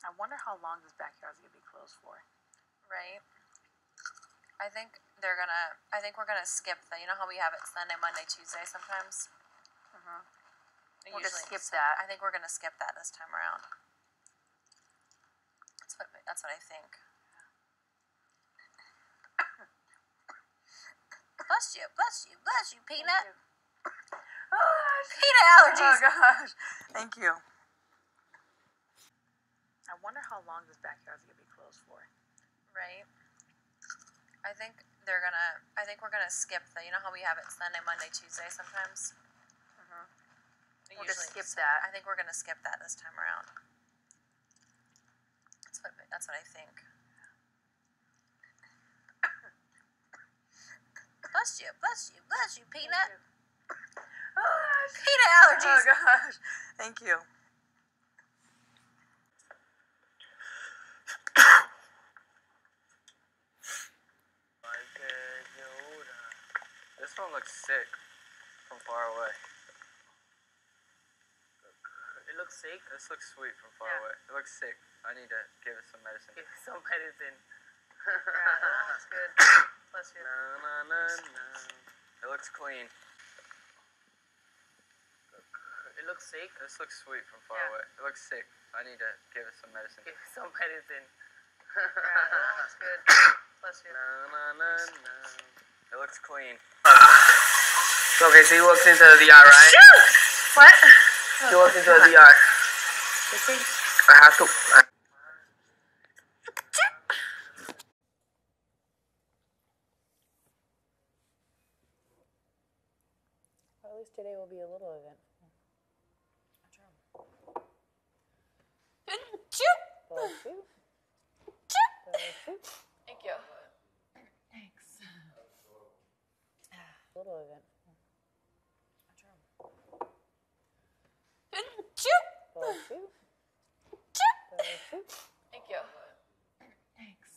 I wonder how long this backyard's gonna be closed for. Right? I think we're gonna skip that. You know how we have it Sunday, Monday, Tuesday sometimes? We'll just skip that. I think we're gonna skip that this time around. That's what I think. Bless you, Peanut. Peanut allergies. Oh gosh. Thank you. I wonder how long this backyard's gonna be closed for. Right? I think we're gonna skip that. You know how we have it Sunday, Monday, Tuesday sometimes? We'll just skip that. I think we're gonna skip that this time around. That's what I think. Bless you, Peanut. Peanut allergies. Oh gosh. Thank you. This one looks sick from far away. It looks sick. This looks sweet from far away. It looks sick. I need to give it some medicine. Give it some medicine. That's good. Bless you. It looks clean. It looks sick. This looks sweet from far away. It looks sick. I need to give it some medicine. Give it some medicine. That's good. Bless you. It looks clean. Okay, so you walked into the DR, right? What? You walked into the DR. I have to. Well, at least today will be a little eventful. Bless you. Thank you. Thanks. A little eventful. Bless you. Thank you. Thanks.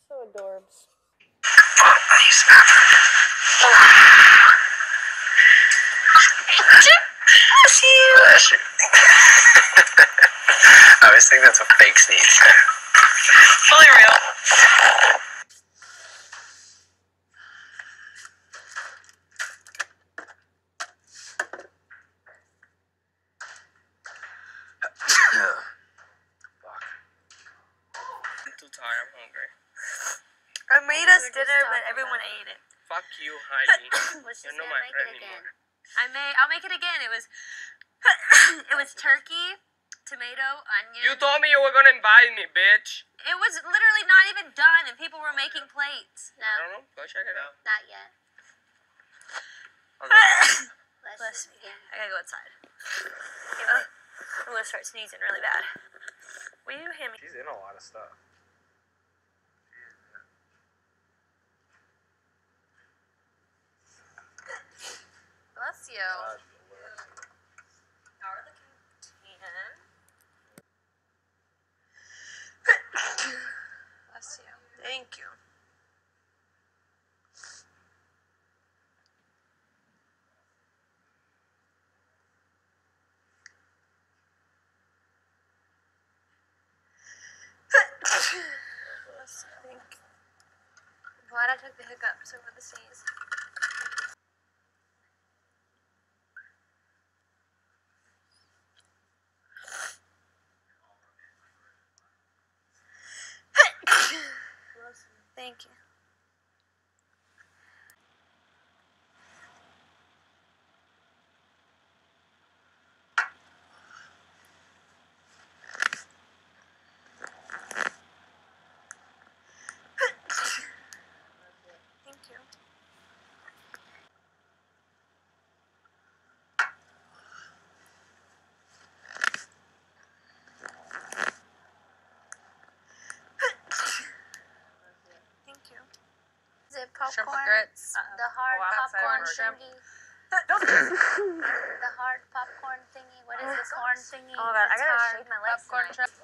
So adorbs. Bless you. I always think that's a fake sneeze. Fully real. Fuck. I'm too tired. I'm hungry. I made us dinner, but everyone ate it. Fuck you, Heidi. Let's You're just not gonna my make friend it again. anymore. I'll make it again. It was it was turkey, tomato, onion. You told me you were gonna invite me, bitch. It was literally not even done, and people were making plates. I don't know. Go check it out. Not yet. Bless me. Again. I gotta go outside. I'm gonna start sneezing really bad. Will you hand me? She's in a lot of stuff. Bless you. Power the can. Bless you. Thank you. Thank you. I'm glad I took the hiccups over the sneeze. Thank you. Thank you. Thank you. Is it Shrimp popcorn? grits. The hard Go outside popcorn for shrimp. thingy. The hard popcorn thingy. What is this horn thingy? Oh my god, I It's gotta hard. shave my legs Popcorn tonight.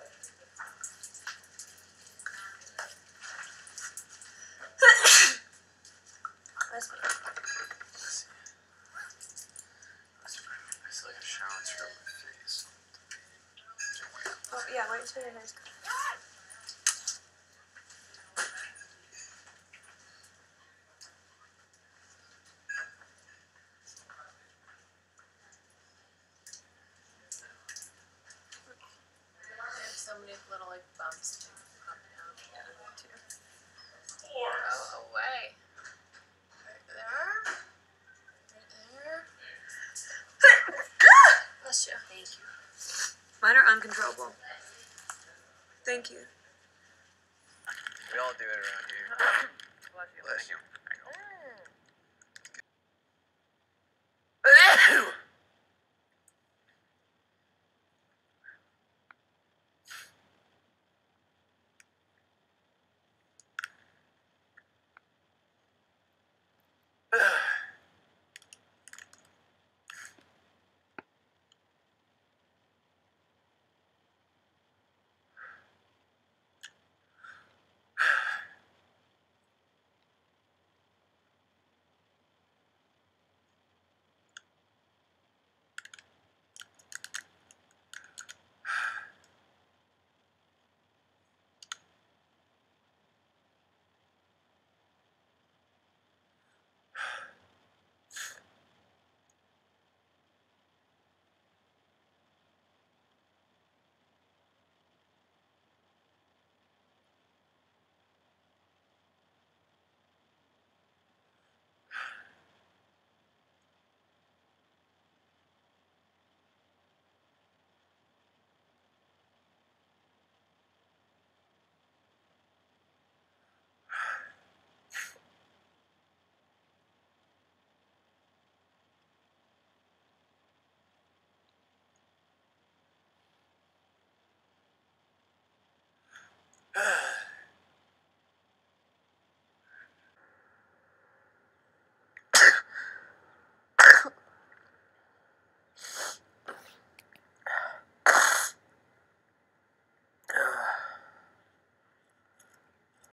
Bless me. It's like a shower through my face. Yeah, wait till your hair's cut. I have so many little like bumps to pop down. Yeah, me too. Go away. Right there. Right there. Bless you. Thank you. Mine are uncontrollable. Thank you. We all do it around here. Bless you. Bless you.